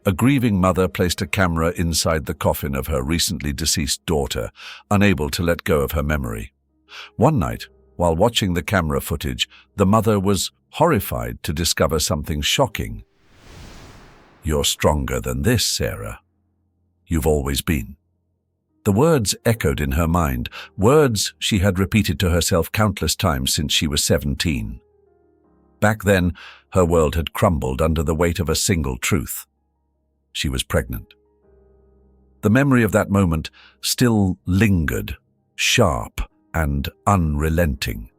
A grieving mother placed a camera inside the coffin of her recently deceased daughter, unable to let go of her memory. One night, while watching the camera footage, the mother was horrified to discover something shocking. "You're stronger than this, Sarah. You've always been." The words echoed in her mind, words she had repeated to herself countless times since she was 17. Back then, her world had crumbled under the weight of a single truth. She was pregnant. The memory of that moment still lingered, sharp and unrelenting.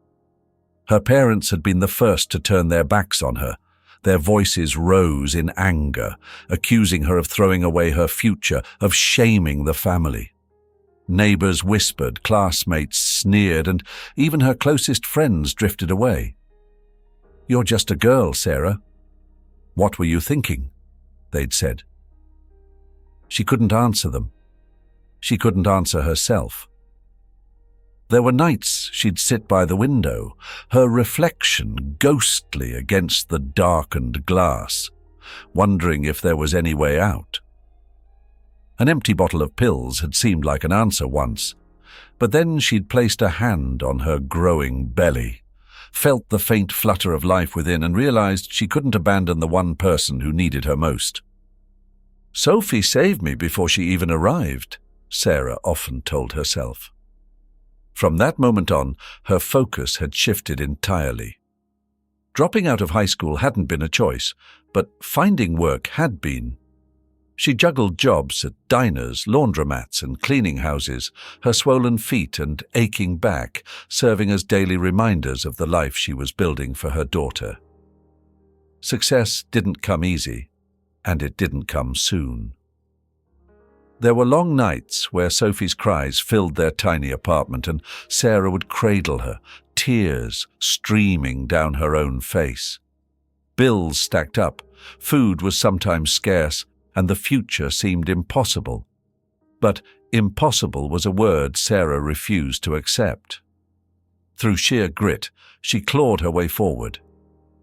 Her parents had been the first to turn their backs on her. Their voices rose in anger, accusing her of throwing away her future, of shaming the family. Neighbors whispered, classmates sneered, and even her closest friends drifted away. "You're just a girl, Sarah. What were you thinking?" they'd said. She couldn't answer them. She couldn't answer herself. There were nights she'd sit by the window, her reflection ghostly against the darkened glass, wondering if there was any way out. An empty bottle of pills had seemed like an answer once, but then she'd placed a hand on her growing belly, felt the faint flutter of life within, and realized she couldn't abandon the one person who needed her most. "Sophie saved me before she even arrived," Sarah often told herself. From that moment on, her focus had shifted entirely. Dropping out of high school hadn't been a choice, but finding work had been. She juggled jobs at diners, laundromats, and cleaning houses, her swollen feet and aching back serving as daily reminders of the life she was building for her daughter. Success didn't come easy, and it didn't come soon. There were long nights where Sophie's cries filled their tiny apartment, and Sarah would cradle her, tears streaming down her own face. Bills stacked up, food was sometimes scarce, and the future seemed impossible. But impossible was a word Sarah refused to accept. Through sheer grit, she clawed her way forward.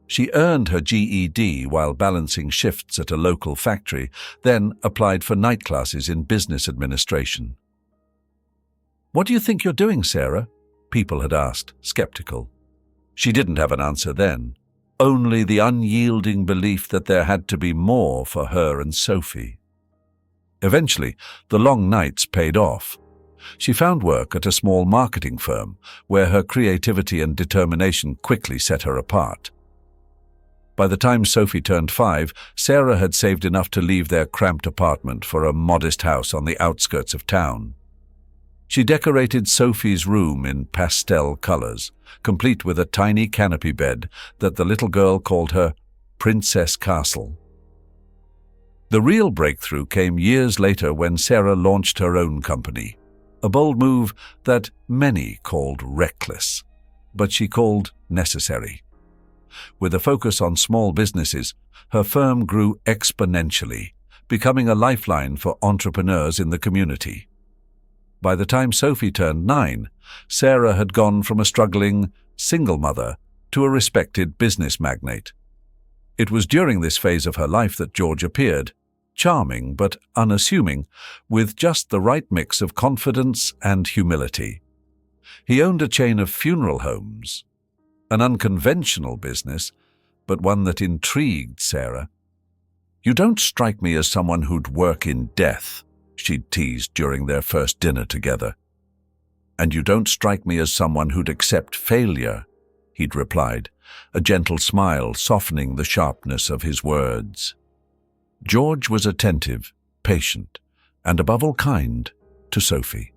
She earned her GED while balancing shifts at a local factory, then applied for night classes in business administration. "What do you think you're doing, Sarah?" people had asked, skeptical. She didn't have an answer then, only the unyielding belief that there had to be more for her and Sophie. Eventually, the long nights paid off. She found work at a small marketing firm, where her creativity and determination quickly set her apart. By the time Sophie turned 5, Sarah had saved enough to leave their cramped apartment for a modest house on the outskirts of town. She decorated Sophie's room in pastel colors, complete with a tiny canopy bed that the little girl called her Princess Castle. The real breakthrough came years later when Sarah launched her own company, a bold move that many called reckless, but she called necessary. With a focus on small businesses, her firm grew exponentially, becoming a lifeline for entrepreneurs in the community. By the time Sophie turned 9, Sarah had gone from a struggling single mother to a respected business magnate. It was during this phase of her life that George appeared, charming but unassuming, with just the right mix of confidence and humility. He owned a chain of funeral homes, an unconventional business, but one that intrigued Sarah. "You don't strike me as someone who'd work in death," she'd teased during their first dinner together. "And you don't strike me as someone who'd accept failure," he'd replied, a gentle smile softening the sharpness of his words. George was attentive, patient, and above all kind to Sophie.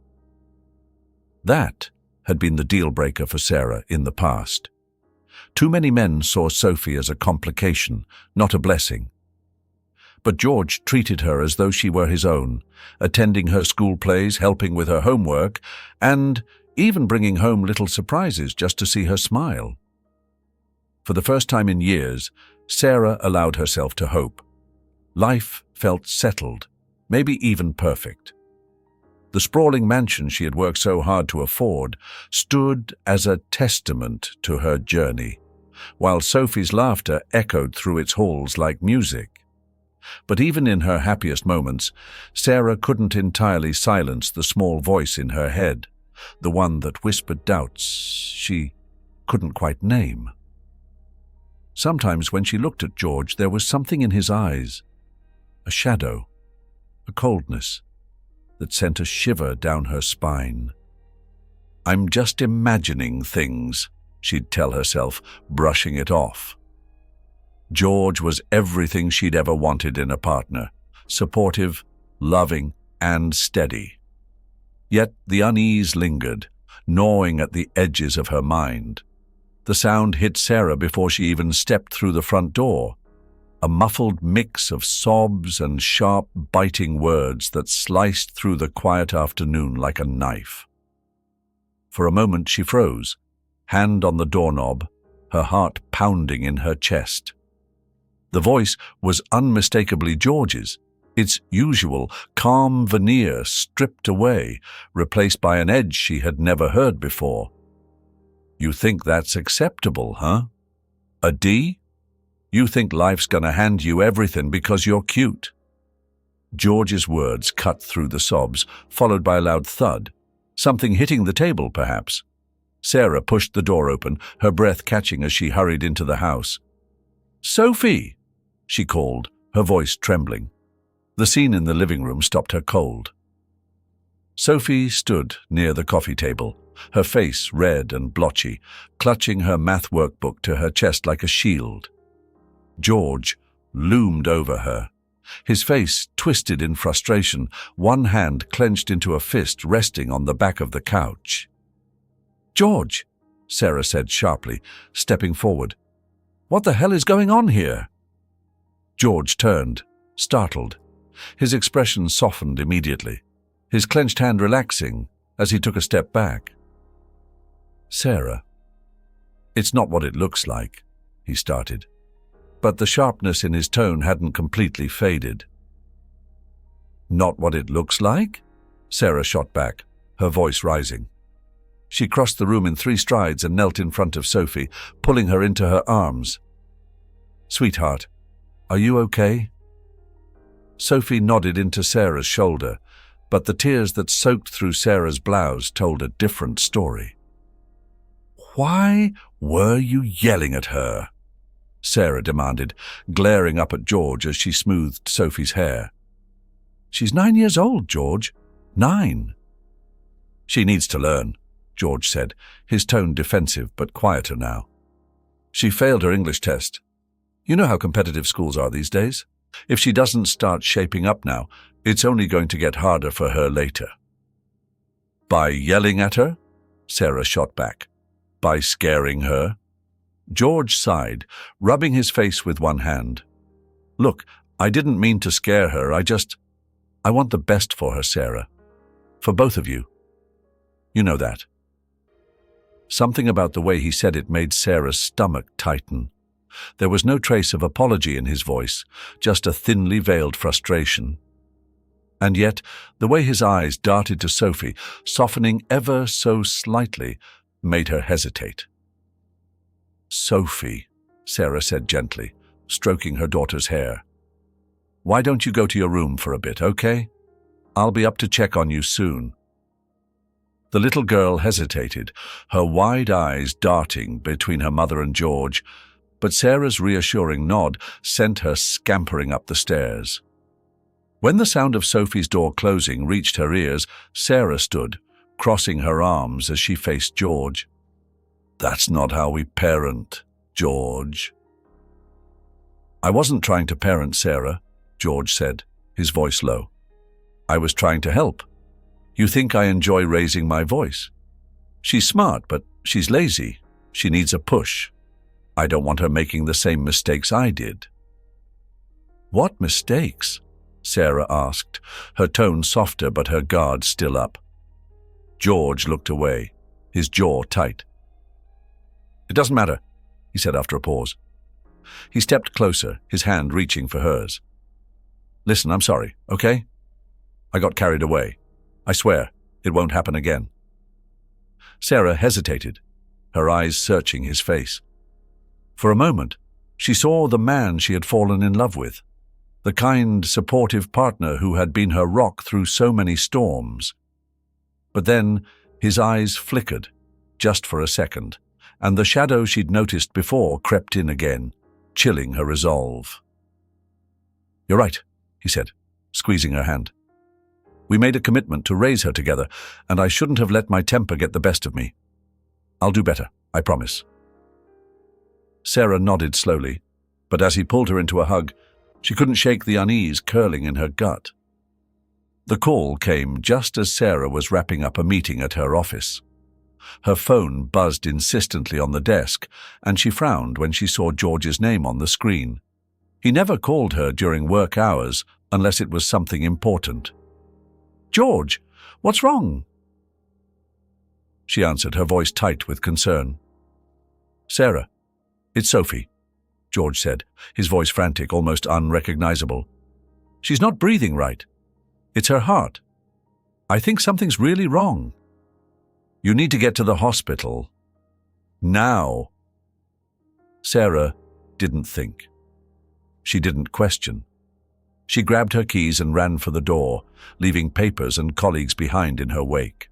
That had been the deal-breaker for Sarah in the past. Too many men saw Sophie as a complication, not a blessing. But George treated her as though she were his own, attending her school plays, helping with her homework, and even bringing home little surprises just to see her smile. For the first time in years, Sarah allowed herself to hope. Life felt settled, maybe even perfect. The sprawling mansion she had worked so hard to afford stood as a testament to her journey, while Sophie's laughter echoed through its halls like music. But even in her happiest moments, Sarah couldn't entirely silence the small voice in her head, the one that whispered doubts she couldn't quite name. Sometimes when she looked at George, there was something in his eyes, a shadow, a coldness, that sent a shiver down her spine. "I'm just imagining things," she'd tell herself, brushing it off. George was everything she'd ever wanted in a partner, supportive, loving, and steady. Yet the unease lingered, gnawing at the edges of her mind. The sound hit Sarah before she even stepped through the front door, a muffled mix of sobs and sharp, biting words that sliced through the quiet afternoon like a knife. For a moment she froze, hand on the doorknob, her heart pounding in her chest. The voice was unmistakably George's, its usual calm veneer stripped away, replaced by an edge she had never heard before. "You think that's acceptable, huh? A D? You think life's gonna hand you everything because you're cute?" George's words cut through the sobs, followed by a loud thud, something hitting the table, perhaps. Sarah pushed the door open, her breath catching as she hurried into the house. "Sophie!" she called, her voice trembling. The scene in the living room stopped her cold. Sophie stood near the coffee table, her face red and blotchy, clutching her math workbook to her chest like a shield. George loomed over her, his face twisted in frustration, one hand clenched into a fist resting on the back of the couch. "George," Sarah said sharply, stepping forward. "What the hell is going on here?" George turned, startled. His expression softened immediately, his clenched hand relaxing as he took a step back. "Sarah, it's not what it looks like," he started, but the sharpness in his tone hadn't completely faded. "Not what it looks like?" Sarah shot back, her voice rising. She crossed the room in 3 strides and knelt in front of Sophie, pulling her into her arms. "Sweetheart, are you okay?" Sophie nodded into Sarah's shoulder, but the tears that soaked through Sarah's blouse told a different story. "Why were you yelling at her?" Sarah demanded, glaring up at George as she smoothed Sophie's hair. "She's 9 years old, George. 9. "She needs to learn," George said, his tone defensive but quieter now. "She failed her English test. You know how competitive schools are these days. If she doesn't start shaping up now, it's only going to get harder for her later." "By yelling at her?" Sarah shot back. "By scaring her?" George sighed, rubbing his face with one hand. "Look, I didn't mean to scare her. I want the best for her, Sarah. For both of you. You know that." Something about the way he said it made Sarah's stomach tighten. There was no trace of apology in his voice, just a thinly veiled frustration. And yet, the way his eyes darted to Sophie, softening ever so slightly, made her hesitate. "Sophie," Sarah said gently, stroking her daughter's hair. "Why don't you go to your room for a bit, okay? I'll be up to check on you soon." The little girl hesitated, her wide eyes darting between her mother and George, but Sarah's reassuring nod sent her scampering up the stairs. When the sound of Sophie's door closing reached her ears, Sarah stood, crossing her arms as she faced George. "That's not how we parent, George." "I wasn't trying to parent Sarah," George said, his voice low. "I was trying to help. You think I enjoy raising my voice? She's smart, but she's lazy. She needs a push. I don't want her making the same mistakes I did." "What mistakes?" Sarah asked, her tone softer but her guard still up. George looked away, his jaw tight. "It doesn't matter," he said after a pause. He stepped closer, his hand reaching for hers. "Listen, I'm sorry, okay? I got carried away. I swear, it won't happen again." Sarah hesitated, her eyes searching his face. For a moment, she saw the man she had fallen in love with, the kind, supportive partner who had been her rock through so many storms. But then his eyes flickered, just for a second, and the shadow she'd noticed before crept in again, chilling her resolve. "You're right," he said, squeezing her hand. "We made a commitment to raise her together, and I shouldn't have let my temper get the best of me. I'll do better, I promise." Sarah nodded slowly, but as he pulled her into a hug, she couldn't shake the unease curling in her gut. The call came just as Sarah was wrapping up a meeting at her office. Her phone buzzed insistently on the desk, and she frowned when she saw George's name on the screen. He never called her during work hours unless it was something important. "George, what's wrong?" She answered, her voice tight with concern. "Sarah, it's Sophie," George said, his voice frantic, almost unrecognizable. "She's not breathing right. It's her heart. I think something's really wrong. You need to get to the hospital. Now." Sarah didn't think. She didn't question. She grabbed her keys and ran for the door, leaving papers and colleagues behind in her wake.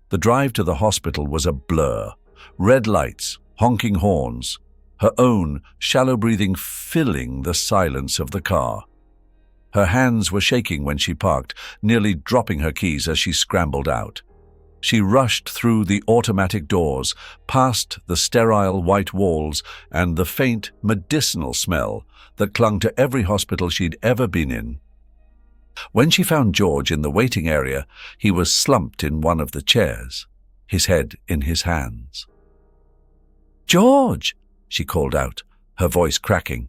The drive to the hospital was a blur. Red lights, honking horns, her own shallow breathing filling the silence of the car. Her hands were shaking when she parked, nearly dropping her keys as she scrambled out. She rushed through the automatic doors, past the sterile white walls and the faint medicinal smell that clung to every hospital she'd ever been in. When she found George in the waiting area, he was slumped in one of the chairs, his head in his hands. "George!" she called out, her voice cracking.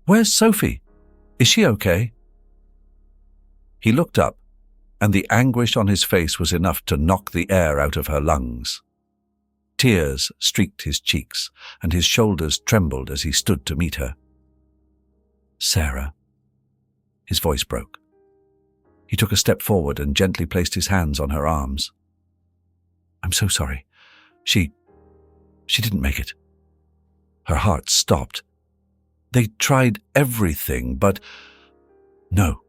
"Where's Sophie? Is she okay?" He looked up, and the anguish on his face was enough to knock the air out of her lungs. Tears streaked his cheeks, and his shoulders trembled as he stood to meet her. "Sarah." His voice broke. He took a step forward and gently placed his hands on her arms. "I'm so sorry. She didn't make it." Her heart stopped. They tried everything, but no.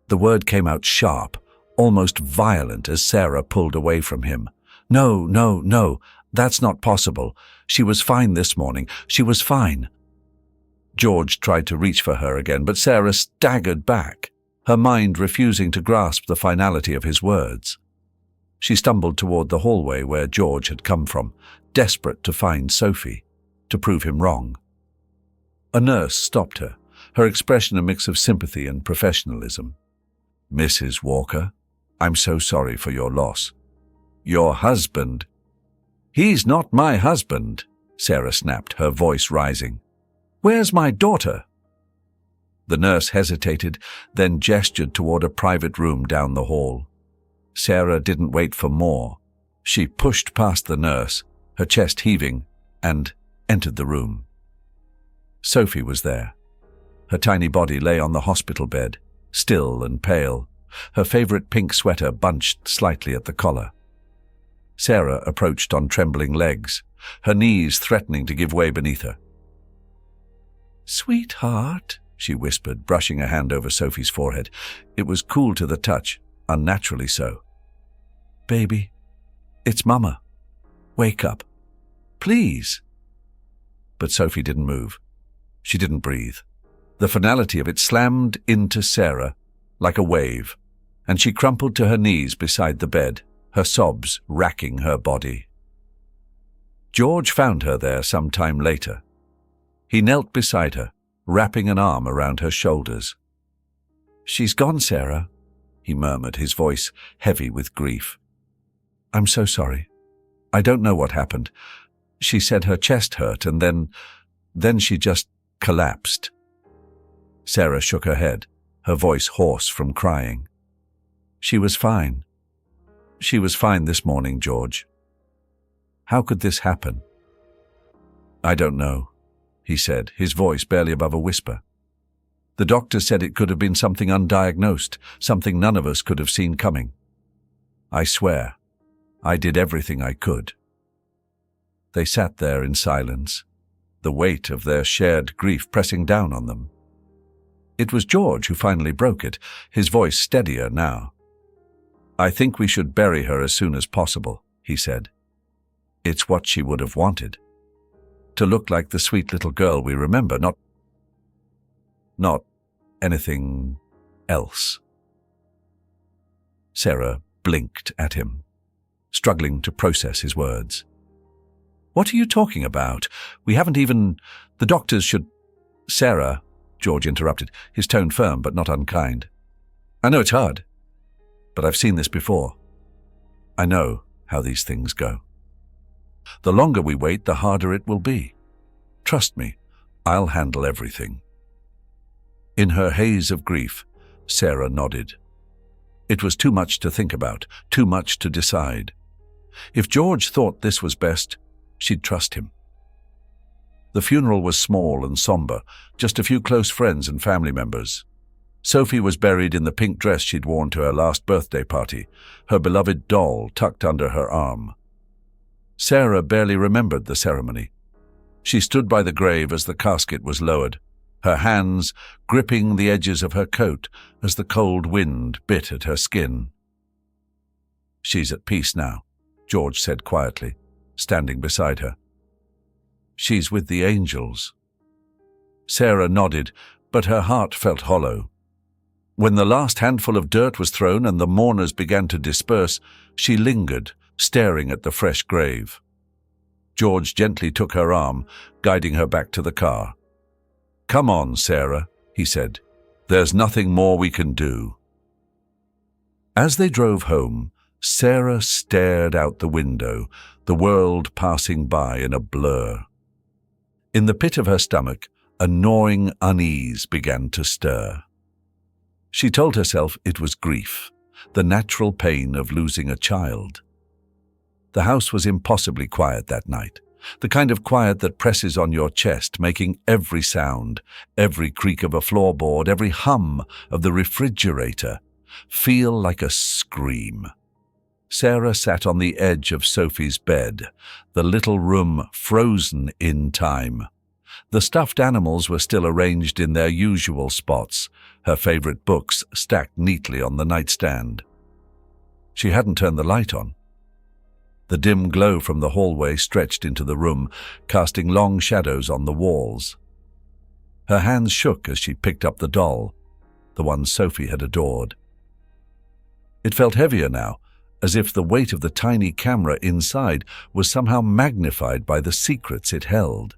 The word came out sharp, almost violent as Sarah pulled away from him. "No, no, no, that's not possible. She was fine this morning. She was fine." George tried to reach for her again, but Sarah staggered back, her mind refusing to grasp the finality of his words. She stumbled toward the hallway where George had come from, desperate to find Sophie, to prove him wrong. A nurse stopped her, her expression a mix of sympathy and professionalism. "Mrs. Walker, I'm so sorry for your loss. Your husband—" "He's not my husband," Sarah snapped, her voice rising. "Where's my daughter?" The nurse hesitated, then gestured toward a private room down the hall. Sarah didn't wait for more. She pushed past the nurse, her chest heaving, and entered the room. Sophie was there. Her tiny body lay on the hospital bed, still and pale, her favorite pink sweater bunched slightly at the collar. Sarah approached on trembling legs, her knees threatening to give way beneath her. "Sweetheart," she whispered, brushing a hand over Sophie's forehead. It was cool to the touch, unnaturally so. "Baby, it's Mama. Wake up. Please." But Sophie didn't move. She didn't breathe. The finality of it slammed into Sarah like a wave, and she crumpled to her knees beside the bed, her sobs racking her body. George found her there some time later. He knelt beside her, wrapping an arm around her shoulders. "She's gone, Sarah," he murmured, his voice heavy with grief. "I'm so sorry. I don't know what happened. She said her chest hurt, and then she just collapsed." Sarah shook her head, her voice hoarse from crying. "She was fine. She was fine this morning, George. How could this happen?" "I don't know," he said, his voice barely above a whisper. "The doctor said it could have been something undiagnosed, something none of us could have seen coming. I swear, I did everything I could." They sat there in silence, the weight of their shared grief pressing down on them. It was George who finally broke it, his voice steadier now. "I think we should bury her as soon as possible," he said. "It's what she would have wanted. To look like the sweet little girl we remember, not anything else." Sarah blinked at him, struggling to process his words. "What are you talking about? We haven't even... The doctors should..." "Sarah," George interrupted, his tone firm but not unkind. "I know it's hard, but I've seen this before. I know how these things go. The longer we wait, the harder it will be. Trust me, I'll handle everything." In her haze of grief, Sarah nodded. It was too much to think about, too much to decide. If George thought this was best, she'd trust him. The funeral was small and somber, just a few close friends and family members. Sophie was buried in the pink dress she'd worn to her last birthday party, her beloved doll tucked under her arm. Sarah barely remembered the ceremony. She stood by the grave as the casket was lowered, her hands gripping the edges of her coat as the cold wind bit at her skin. "She's at peace now," George said quietly, standing beside her. "She's with the angels." Sarah nodded, but her heart felt hollow. When the last handful of dirt was thrown and the mourners began to disperse, she lingered, staring at the fresh grave. George gently took her arm, guiding her back to the car. "Come on, Sarah," he said. "There's nothing more we can do." As they drove home, Sarah stared out the window, the world passing by in a blur. In the pit of her stomach, a gnawing unease began to stir. She told herself it was grief, the natural pain of losing a child. The house was impossibly quiet that night, the kind of quiet that presses on your chest, making every sound, every creak of a floorboard, every hum of the refrigerator feel like a scream. Sarah sat on the edge of Sophie's bed, the little room frozen in time. The stuffed animals were still arranged in their usual spots, her favorite books stacked neatly on the nightstand. She hadn't turned the light on. The dim glow from the hallway stretched into the room, casting long shadows on the walls. Her hands shook as she picked up the doll, the one Sophie had adored. It felt heavier now, as if the weight of the tiny camera inside was somehow magnified by the secrets it held.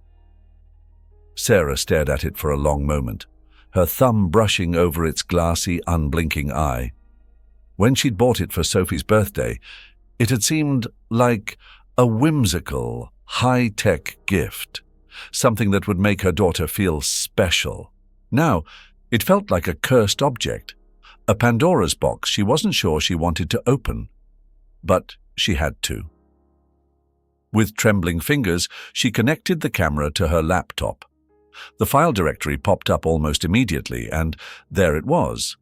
Sarah stared at it for a long moment, her thumb brushing over its glassy, unblinking eye. When she'd bought it for Sophie's birthday, it had seemed like a whimsical, high-tech gift, something that would make her daughter feel special. Now, it felt like a cursed object, a Pandora's box she wasn't sure she wanted to open. But she had to. With trembling fingers, she connected the camera to her laptop. The file directory popped up almost immediately, and there it was,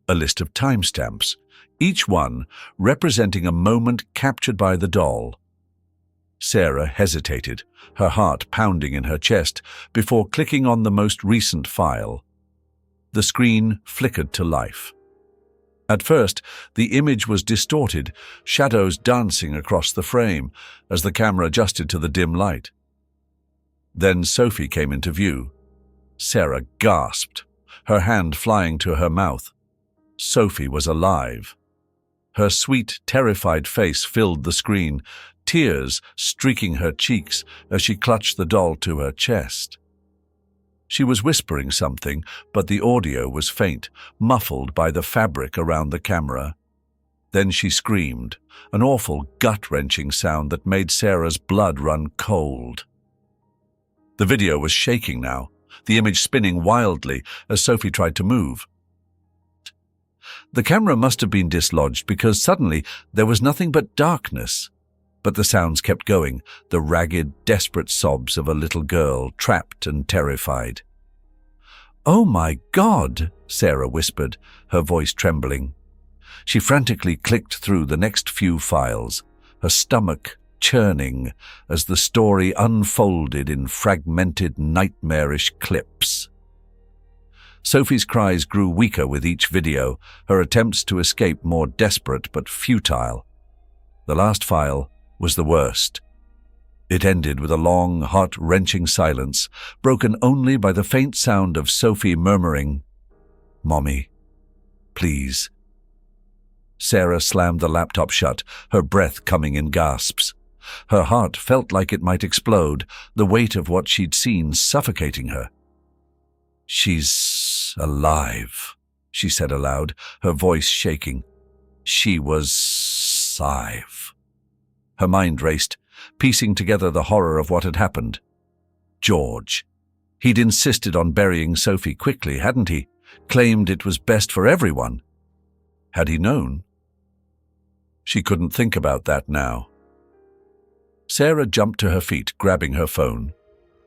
a list of timestamps, each one representing a moment captured by the doll. Sarah hesitated, her heart pounding in her chest, before clicking on the most recent file. The screen flickered to life. At first, the image was distorted, shadows dancing across the frame as the camera adjusted to the dim light. Then Sophie came into view. Sarah gasped, her hand flying to her mouth. Sophie was alive. Her sweet, terrified face filled the screen, tears streaking her cheeks as she clutched the doll to her chest. She was whispering something, but the audio was faint, muffled by the fabric around the camera. Then she screamed, an awful, gut-wrenching sound that made Sarah's blood run cold. The video was shaking now, the image spinning wildly as Sophie tried to move. The camera must have been dislodged because suddenly there was nothing but darkness. But the sounds kept going, the ragged, desperate sobs of a little girl, trapped and terrified. "Oh my God," Sarah whispered, her voice trembling. She frantically clicked through the next few files, her stomach churning as the story unfolded in fragmented, nightmarish clips. Sophie's cries grew weaker with each video, her attempts to escape more desperate but futile. The last file was the worst. It ended with a long, heart-wrenching silence, broken only by the faint sound of Sophie murmuring, "Mommy, please." Sarah slammed the laptop shut, her breath coming in gasps. Her heart felt like it might explode, the weight of what she'd seen suffocating her. "She's alive," she said aloud, her voice shaking. She was alive. Her mind raced, piecing together the horror of what had happened. George. He'd insisted on burying Sophie quickly, hadn't he? Claimed it was best for everyone. Had he known? She couldn't think about that now. Sarah jumped to her feet, grabbing her phone.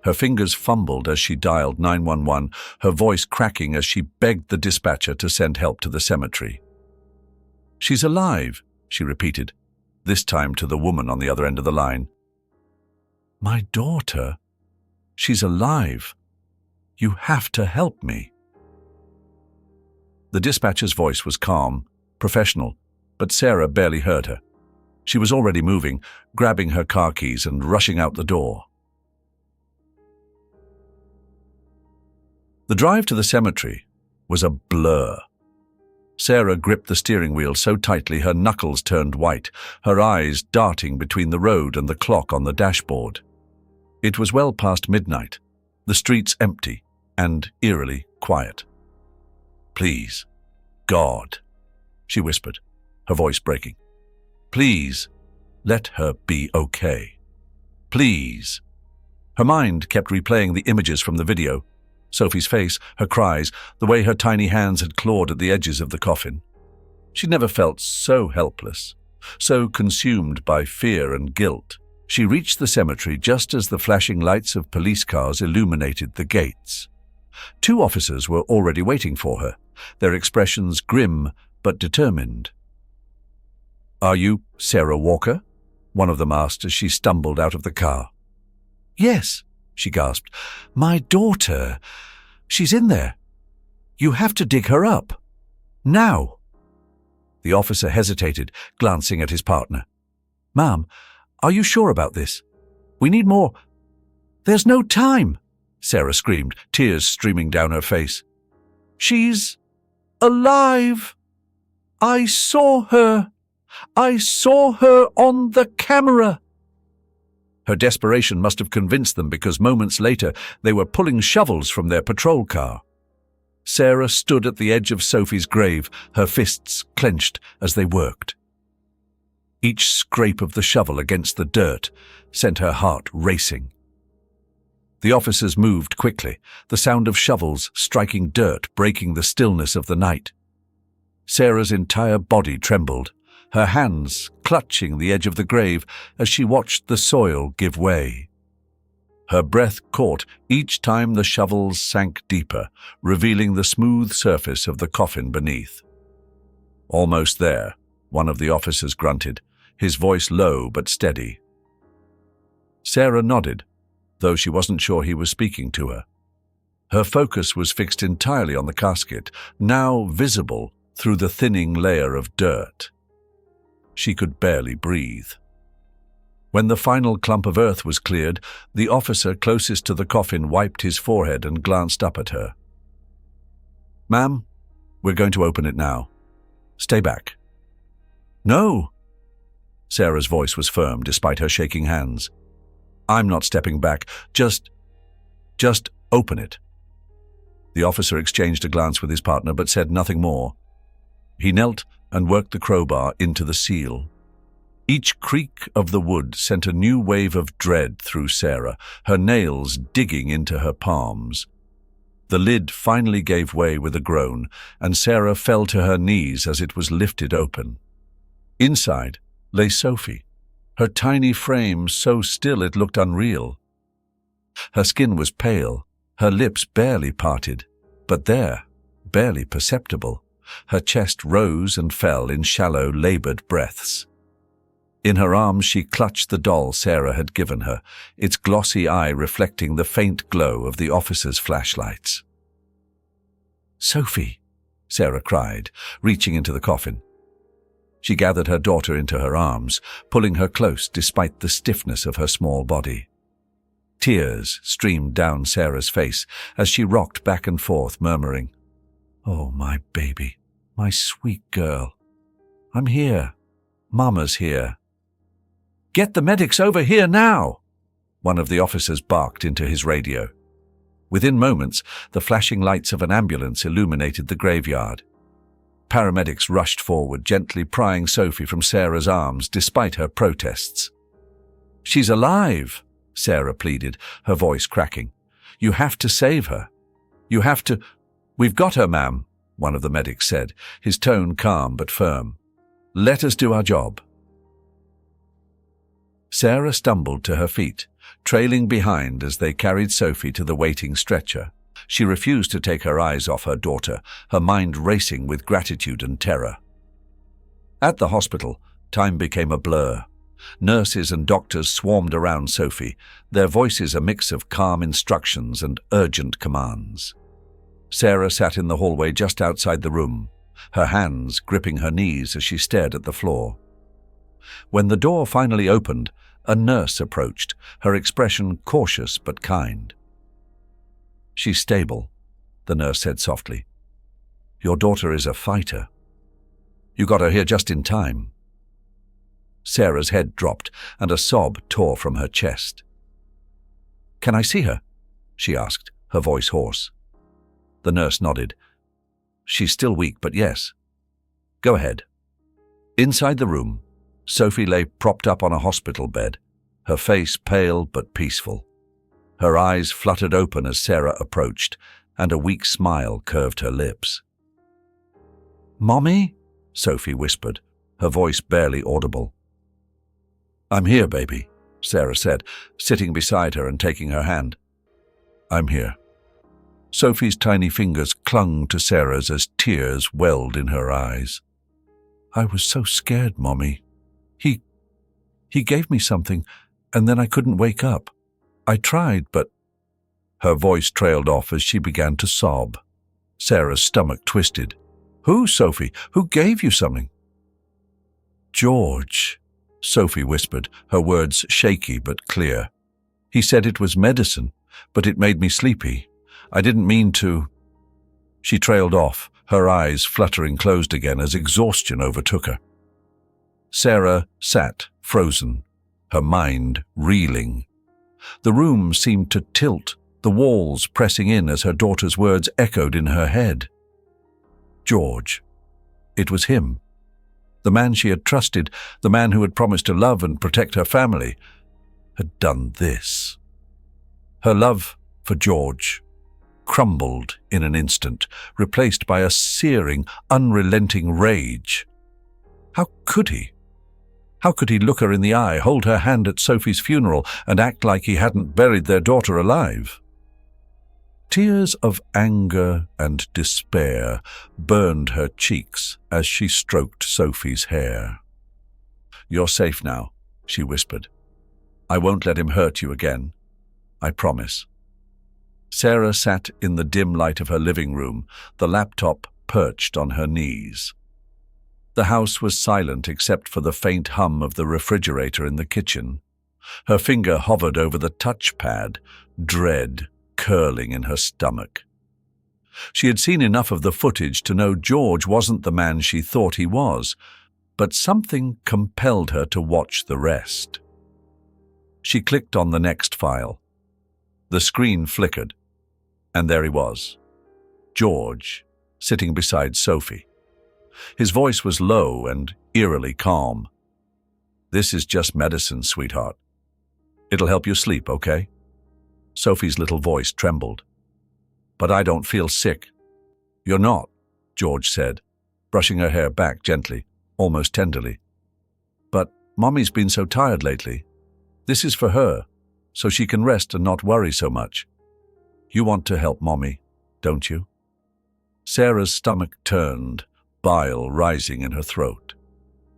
Her fingers fumbled as she dialed 911, her voice cracking as she begged the dispatcher to send help to the cemetery. "She's alive," she repeated, this time to the woman on the other end of the line. "My daughter? She's alive. You have to help me." The dispatcher's voice was calm, professional, but Sarah barely heard her. She was already moving, grabbing her car keys and rushing out the door. The drive to the cemetery was a blur. Sarah gripped the steering wheel so tightly her knuckles turned white, her eyes darting between the road and the clock on the dashboard. It was well past midnight, the streets empty and eerily quiet. "Please, God," she whispered, her voice breaking. "Please, let her be okay. Please." Her mind kept replaying the images from the video. Sophie's face, her cries, the way her tiny hands had clawed at the edges of the coffin. She'd never felt so helpless, so consumed by fear and guilt. She reached the cemetery just as the flashing lights of police cars illuminated the gates. 2 officers were already waiting for her, their expressions grim but determined. "Are you Sarah Walker?" one of them asked as she stumbled out of the car. "Yes," she gasped. "My daughter. She's in there. You have to dig her up. Now." The officer hesitated, glancing at his partner. "Ma'am, are you sure about this? We need more." "There's no time," Sarah screamed, tears streaming down her face. "She's alive. I saw her. I saw her on the camera." Her desperation must have convinced them because moments later they were pulling shovels from their patrol car. Sarah stood at the edge of Sophie's grave, her fists clenched as they worked. Each scrape of the shovel against the dirt sent her heart racing. The officers moved quickly, the sound of shovels striking dirt breaking the stillness of the night. Sarah's entire body trembled, her hands clutching the edge of the grave as she watched the soil give way. Her breath caught each time the shovels sank deeper, revealing the smooth surface of the coffin beneath. "Almost there," one of the officers grunted, his voice low but steady. Sarah nodded, though she wasn't sure he was speaking to her. Her focus was fixed entirely on the casket, now visible through the thinning layer of dirt. She could barely breathe. When the final clump of earth was cleared, the officer closest to the coffin wiped his forehead and glanced up at her. "Ma'am, we're going to open it now. Stay back." "No." Sarah's voice was firm despite her shaking hands. "I'm not stepping back. Just open it." The officer exchanged a glance with his partner but said nothing more. He knelt and worked the crowbar into the seal. Each creak of the wood sent a new wave of dread through Sarah, her nails digging into her palms. The lid finally gave way with a groan, and Sarah fell to her knees as it was lifted open. Inside lay Sophie, her tiny frame so still it looked unreal. Her skin was pale, her lips barely parted, but there, barely perceptible. Her chest rose and fell in shallow, labored breaths. In her arms she clutched the doll Sarah had given her, its glossy eye reflecting the faint glow of the officer's flashlights. "Sophie," Sarah cried, reaching into the coffin. She gathered her daughter into her arms, pulling her close despite the stiffness of her small body. Tears streamed down Sarah's face as she rocked back and forth, murmuring, "Oh, my baby, my sweet girl. I'm here. Mama's here." "Get the medics over here now!" one of the officers barked into his radio. Within moments, the flashing lights of an ambulance illuminated the graveyard. Paramedics rushed forward, gently prying Sophie from Sarah's arms despite her protests. "She's alive," Sarah pleaded, her voice cracking. "You have to save her. You have to—" "We've got her, ma'am," one of the medics said, his tone calm but firm. "Let us do our job." Sarah stumbled to her feet, trailing behind as they carried Sophie to the waiting stretcher. She refused to take her eyes off her daughter, her mind racing with gratitude and terror. At the hospital, time became a blur. Nurses and doctors swarmed around Sophie, their voices a mix of calm instructions and urgent commands. Sarah sat in the hallway just outside the room, her hands gripping her knees as she stared at the floor. When the door finally opened, a nurse approached, her expression cautious but kind. "She's stable," the nurse said softly. "Your daughter is a fighter. You got her here just in time." Sarah's head dropped and a sob tore from her chest. "Can I see her?" she asked, her voice hoarse. The nurse nodded. "She's still weak, but yes. Go ahead." Inside the room, Sophie lay propped up on a hospital bed, her face pale but peaceful. Her eyes fluttered open as Sarah approached, and a weak smile curved her lips. "Mommy?" Sophie whispered, her voice barely audible. "I'm here, baby," Sarah said, sitting beside her and taking her hand. "I'm here." Sophie's tiny fingers clung to Sarah's as tears welled in her eyes. "I was so scared, Mommy. He gave me something, and then I couldn't wake up. I tried, but—" Her voice trailed off as she began to sob. Sarah's stomach twisted. "Who, Sophie? Who gave you something?" "George," Sophie whispered, her words shaky but clear. "He said it was medicine, but it made me sleepy. I didn't mean to—" She trailed off, her eyes fluttering closed again as exhaustion overtook her. Sarah sat, frozen, her mind reeling. The room seemed to tilt, the walls pressing in as her daughter's words echoed in her head. George. It was him. The man she had trusted, the man who had promised to love and protect her family, had done this. Her love for George crumbled in an instant, replaced by a searing, unrelenting rage. How could he? How could he look her in the eye, hold her hand at Sophie's funeral, and act like he hadn't buried their daughter alive? Tears of anger and despair burned her cheeks as she stroked Sophie's hair. "You're safe now," she whispered. "I won't let him hurt you again. I promise." Sarah sat in the dim light of her living room, the laptop perched on her knees. The house was silent except for the faint hum of the refrigerator in the kitchen. Her finger hovered over the touchpad, dread curling in her stomach. She had seen enough of the footage to know George wasn't the man she thought he was, but something compelled her to watch the rest. She clicked on the next file. The screen flickered, and there he was, George, sitting beside Sophie. His voice was low and eerily calm. "This is just medicine, sweetheart. It'll help you sleep, okay?" Sophie's little voice trembled. "But I don't feel sick." "You're not," George said, brushing her hair back gently, almost tenderly. "But Mommy's been so tired lately. This is for her, so she can rest and not worry so much. You want to help Mommy, don't you?" Sarah's stomach turned, bile rising in her throat.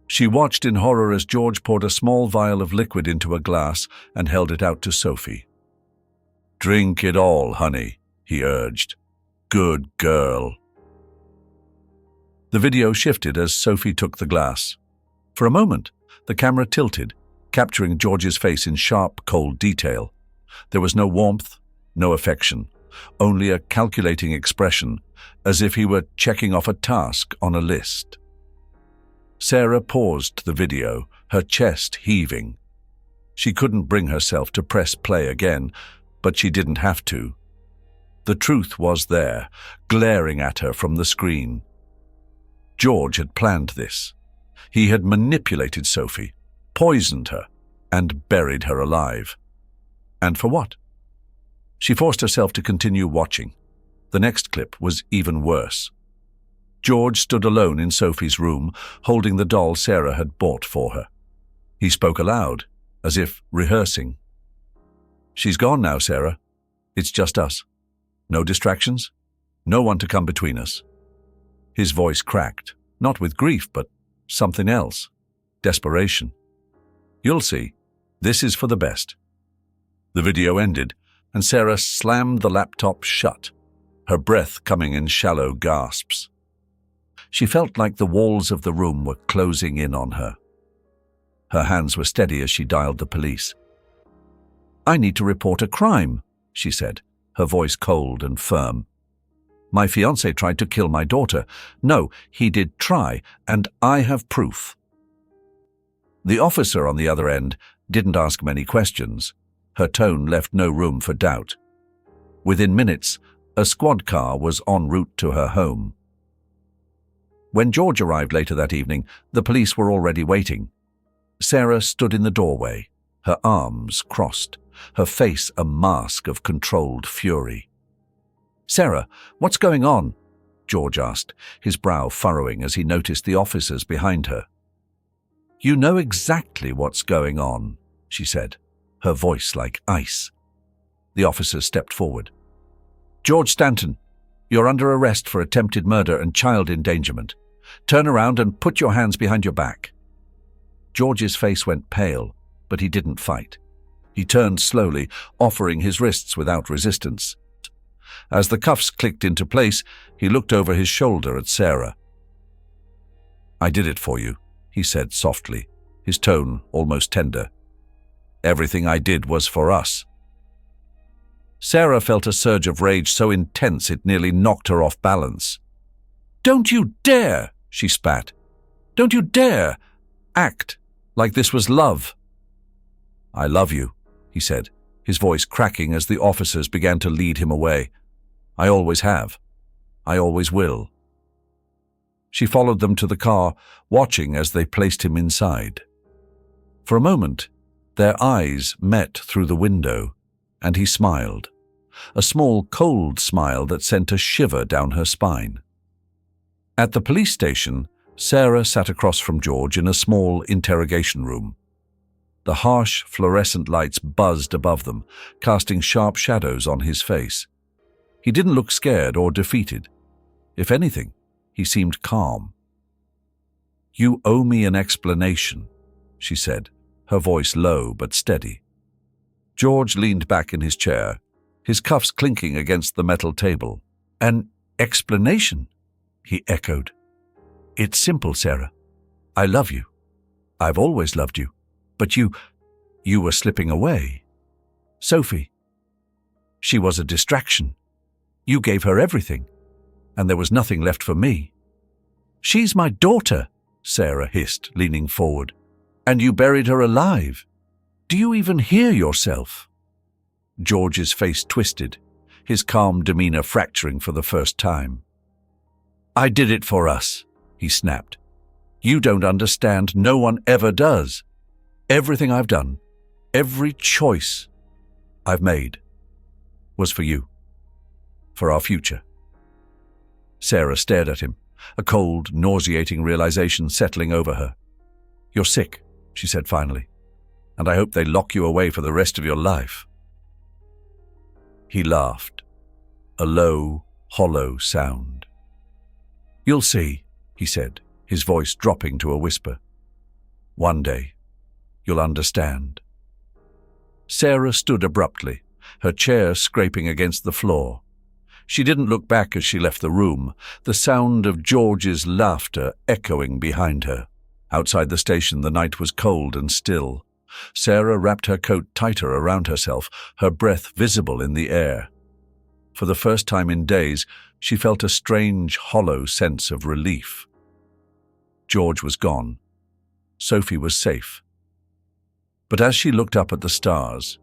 She watched in horror as George poured a small vial of liquid into a glass and held it out to Sophie. "Drink it all, honey," he urged. "Good girl." The video shifted as Sophie took the glass. For a moment, the camera tilted, capturing George's face in sharp, cold detail. There was no warmth, no affection, only a calculating expression, as if he were checking off a task on a list. Sarah paused the video, her chest heaving. She couldn't bring herself to press play again, but she didn't have to. The truth was there, glaring at her from the screen. George had planned this. He had manipulated Sophie, poisoned her, and buried her alive. And for what? She forced herself to continue watching. The next clip was even worse. George stood alone in Sophie's room, holding the doll Sarah had bought for her. He spoke aloud, as if rehearsing. "She's gone now, Sarah. It's just us. No distractions. No one to come between us." His voice cracked, not with grief, but something else. Desperation. "You'll see. This is for the best." The video ended, and Sarah slammed the laptop shut, her breath coming in shallow gasps. She felt like the walls of the room were closing in on her. Her hands were steady as she dialed the police. "I need to report a crime," she said, her voice cold and firm. "My fiancé tried to kill my daughter. No, he did try, and I have proof." The officer on the other end didn't ask many questions. Her tone left no room for doubt. Within minutes, a squad car was en route to her home. When George arrived later that evening, the police were already waiting. Sarah stood in the doorway, her arms crossed, her face a mask of controlled fury. "Sarah, what's going on?" George asked, his brow furrowing as he noticed the officers behind her. "You know exactly what's going on," she said, her voice like ice. The officers stepped forward. "George Stanton, you're under arrest for attempted murder and child endangerment. Turn around and put your hands behind your back." George's face went pale, but he didn't fight. He turned slowly, offering his wrists without resistance. As the cuffs clicked into place, he looked over his shoulder at Sarah. "I did it for you," he said softly, his tone almost tender. "Everything I did was for us." Sarah felt a surge of rage so intense it nearly knocked her off balance. "Don't you dare!" she spat. "Don't you dare act like this was love." "I love you," he said, his voice cracking as the officers began to lead him away. "I always have. I always will." She followed them to the car, watching as they placed him inside. For a moment, their eyes met through the window, and he smiled, a small, cold smile that sent a shiver down her spine. At the police station, Sarah sat across from George in a small interrogation room. The harsh, fluorescent lights buzzed above them, casting sharp shadows on his face. He didn't look scared or defeated. If anything, he seemed calm. "You owe me an explanation," she said, her voice low but steady. George leaned back in his chair, his cuffs clinking against the metal table. "An explanation?" he echoed. "It's simple, Sarah. I love you. I've always loved you. But you were slipping away. Sophie. She was a distraction. You gave her everything, and there was nothing left for me." "She's my daughter," Sarah hissed, leaning forward. "And you buried her alive. Do you even hear yourself?" George's face twisted, his calm demeanor fracturing for the first time. "I did it for us," he snapped. "You don't understand. No one ever does. Everything I've done, every choice I've made, was for you, for our future." Sarah stared at him, a cold, nauseating realization settling over her. "You're sick," she said finally, "and I hope they lock you away for the rest of your life." He laughed, a low, hollow sound. "You'll see," he said, his voice dropping to a whisper. "One day, you'll understand." Sarah stood abruptly, her chair scraping against the floor. She didn't look back as she left the room, the sound of George's laughter echoing behind her. Outside the station, the night was cold and still. Sarah wrapped her coat tighter around herself, her breath visible in the air. For the first time in days, she felt a strange, hollow sense of relief. George was gone. Sophie was safe. But as she looked up at the stars,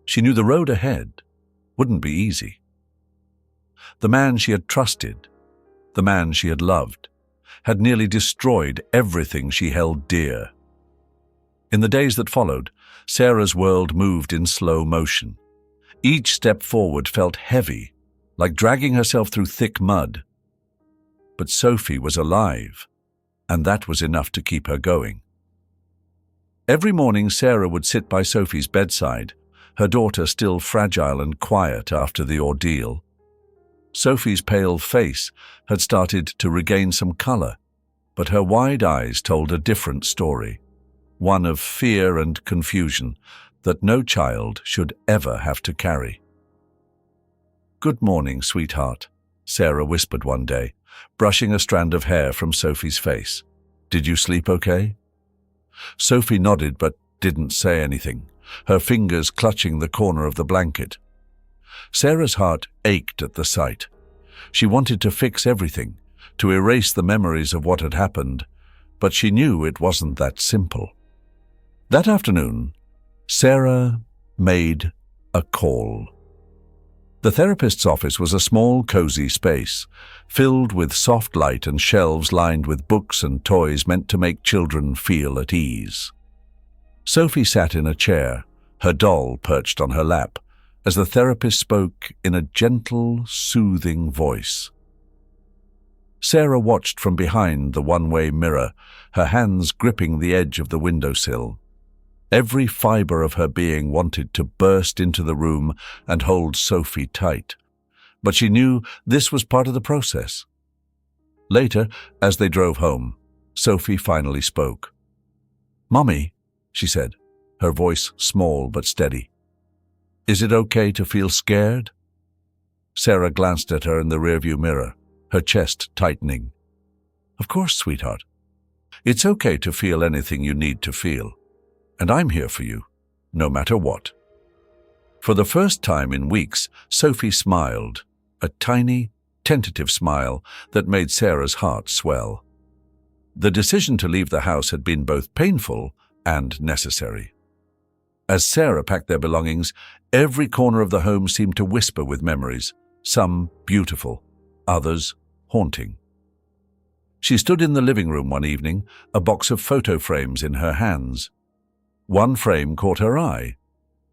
she knew the road ahead wouldn't be easy. The man she had trusted, the man she had loved, had nearly destroyed everything she held dear. In the days that followed, Sarah's world moved in slow motion. Each step forward felt heavy, like dragging herself through thick mud. But Sophie was alive, and that was enough to keep her going. Every morning Sarah would sit by Sophie's bedside, her daughter still fragile and quiet after the ordeal. Sophie's pale face had started to regain some color, but her wide eyes told a different story, one of fear and confusion that no child should ever have to carry. "Good morning, sweetheart," Sarah whispered one day, brushing a strand of hair from Sophie's face. "Did you sleep okay?" Sophie nodded but didn't say anything, her fingers clutching the corner of the blanket. Sarah's heart ached at the sight. She wanted to fix everything, to erase the memories of what had happened, but she knew it wasn't that simple. That afternoon, Sarah made a call. The therapist's office was a small, cozy space, filled with soft light and shelves lined with books and toys meant to make children feel at ease. Sophie sat in a chair, her doll perched on her lap, as the therapist spoke in a gentle, soothing voice. Sarah watched from behind the one-way mirror, her hands gripping the edge of the windowsill. Every fiber of her being wanted to burst into the room and hold Sophie tight. But she knew this was part of the process. Later, as they drove home, Sophie finally spoke. "Mummy," she said, her voice small but steady. "Is it okay to feel scared?" Sarah glanced at her in the rearview mirror, her chest tightening. "Of course, sweetheart. It's okay to feel anything you need to feel. And I'm here for you, no matter what." For the first time in weeks, Sophie smiled, a tiny, tentative smile that made Sarah's heart swell. The decision to leave the house had been both painful and necessary. As Sarah packed their belongings, every corner of the home seemed to whisper with memories, some beautiful, others haunting. She stood in the living room one evening, a box of photo frames in her hands. One frame caught her eye,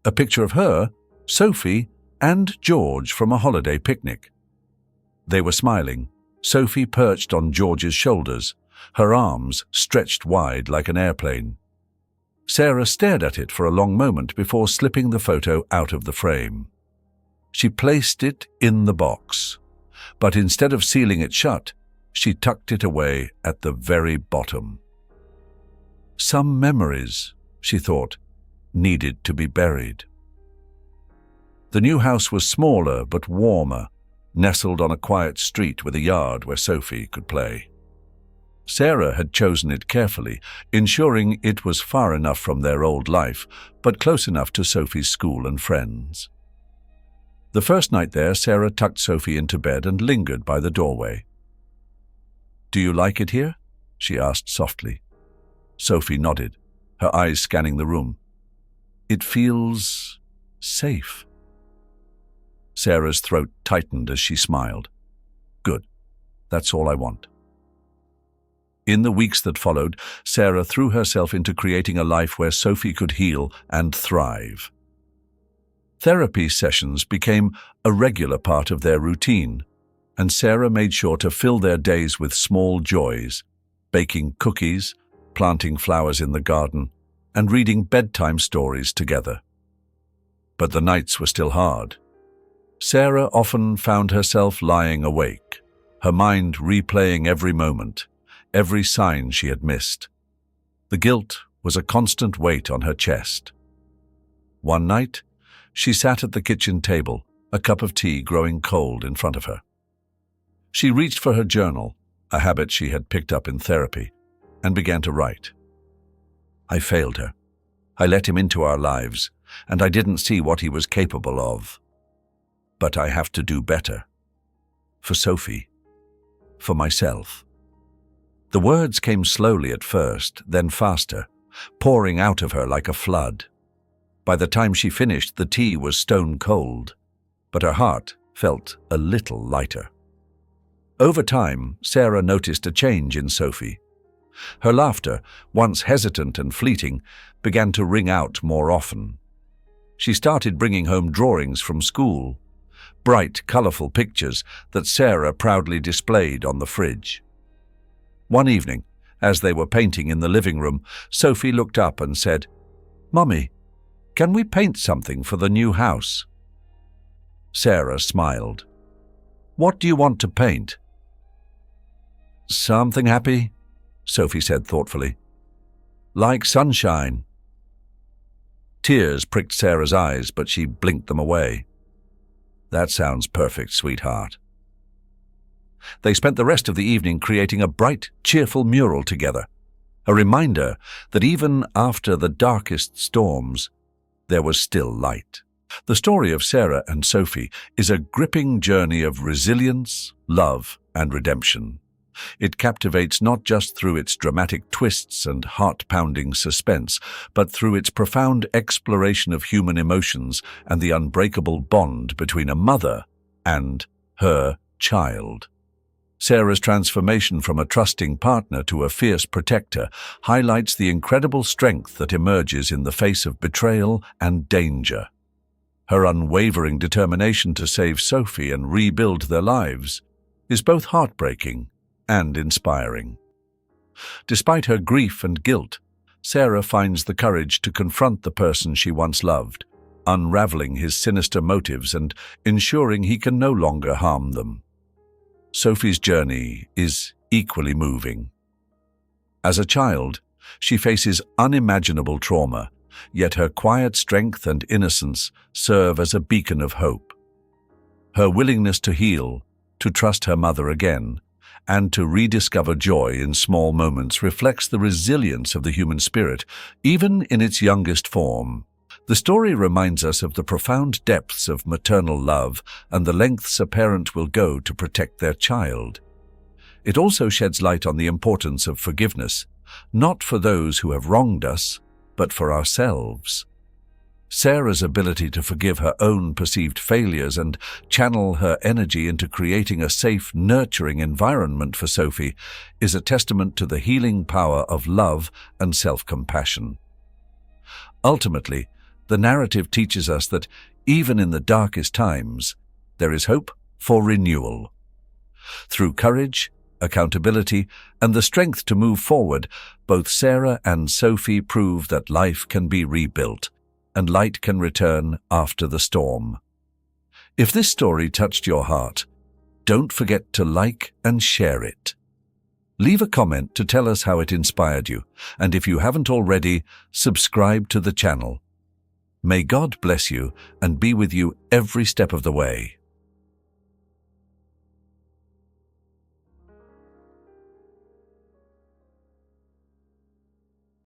a picture of her, Sophie, and George from a holiday picnic. They were smiling, Sophie perched on George's shoulders, her arms stretched wide like an airplane. Sarah stared at it for a long moment before slipping the photo out of the frame. She placed it in the box, but instead of sealing it shut, she tucked it away at the very bottom. Some memories, she thought, needed to be buried. The new house was smaller but warmer, nestled on a quiet street with a yard where Sophie could play. Sarah had chosen it carefully, ensuring it was far enough from their old life, but close enough to Sophie's school and friends. The first night there, Sarah tucked Sophie into bed and lingered by the doorway. "Do you like it here?" she asked softly. Sophie nodded, her eyes scanning the room. "It feels safe." Sarah's throat tightened as she smiled. "Good. That's all I want." In the weeks that followed, Sarah threw herself into creating a life where Sophie could heal and thrive. Therapy sessions became a regular part of their routine, and Sarah made sure to fill their days with small joys, baking cookies, planting flowers in the garden, and reading bedtime stories together. But the nights were still hard. Sarah often found herself lying awake, her mind replaying every moment, every sign she had missed. The guilt was a constant weight on her chest. One night, she sat at the kitchen table, a cup of tea growing cold in front of her. She reached for her journal, a habit she had picked up in therapy, and began to write. I failed her. I let him into our lives, and I didn't see what he was capable of. But I have to do better. For Sophie. For myself. The words came slowly at first, then faster, pouring out of her like a flood. By the time she finished, the tea was stone cold, but her heart felt a little lighter. Over time, Sarah noticed a change in Sophie. Her laughter, once hesitant and fleeting, began to ring out more often. She started bringing home drawings from school, bright, colorful pictures that Sarah proudly displayed on the fridge. One evening, as they were painting in the living room, Sophie looked up and said, "Mummy, can we paint something for the new house?" Sarah smiled. "What do you want to paint?" "Something happy," Sophie said thoughtfully. "Like sunshine." Tears pricked Sarah's eyes, but she blinked them away. "That sounds perfect, sweetheart." They spent the rest of the evening creating a bright, cheerful mural together, a reminder that even after the darkest storms, there was still light. The story of Sarah and Sophie is a gripping journey of resilience, love, and redemption. It captivates not just through its dramatic twists and heart-pounding suspense, but through its profound exploration of human emotions and the unbreakable bond between a mother and her child. Sarah's transformation from a trusting partner to a fierce protector highlights the incredible strength that emerges in the face of betrayal and danger. Her unwavering determination to save Sophie and rebuild their lives is both heartbreaking and inspiring. Despite her grief and guilt, Sarah finds the courage to confront the person she once loved, unraveling his sinister motives and ensuring he can no longer harm them. Sophie's journey is equally moving. As a child, she faces unimaginable trauma, yet her quiet strength and innocence serve as a beacon of hope. Her willingness to heal, to trust her mother again, and to rediscover joy in small moments reflects the resilience of the human spirit, even in its youngest form. The story reminds us of the profound depths of maternal love and the lengths a parent will go to protect their child. It also sheds light on the importance of forgiveness, not for those who have wronged us, but for ourselves. Sarah's ability to forgive her own perceived failures and channel her energy into creating a safe, nurturing environment for Sophie is a testament to the healing power of love and self-compassion. Ultimately, the narrative teaches us that, even in the darkest times, there is hope for renewal. Through courage, accountability, and the strength to move forward, both Sarah and Sophie prove that life can be rebuilt, and light can return after the storm. If this story touched your heart, don't forget to like and share it. Leave a comment to tell us how it inspired you, and if you haven't already, subscribe to the channel. May God bless you and be with you every step of the way.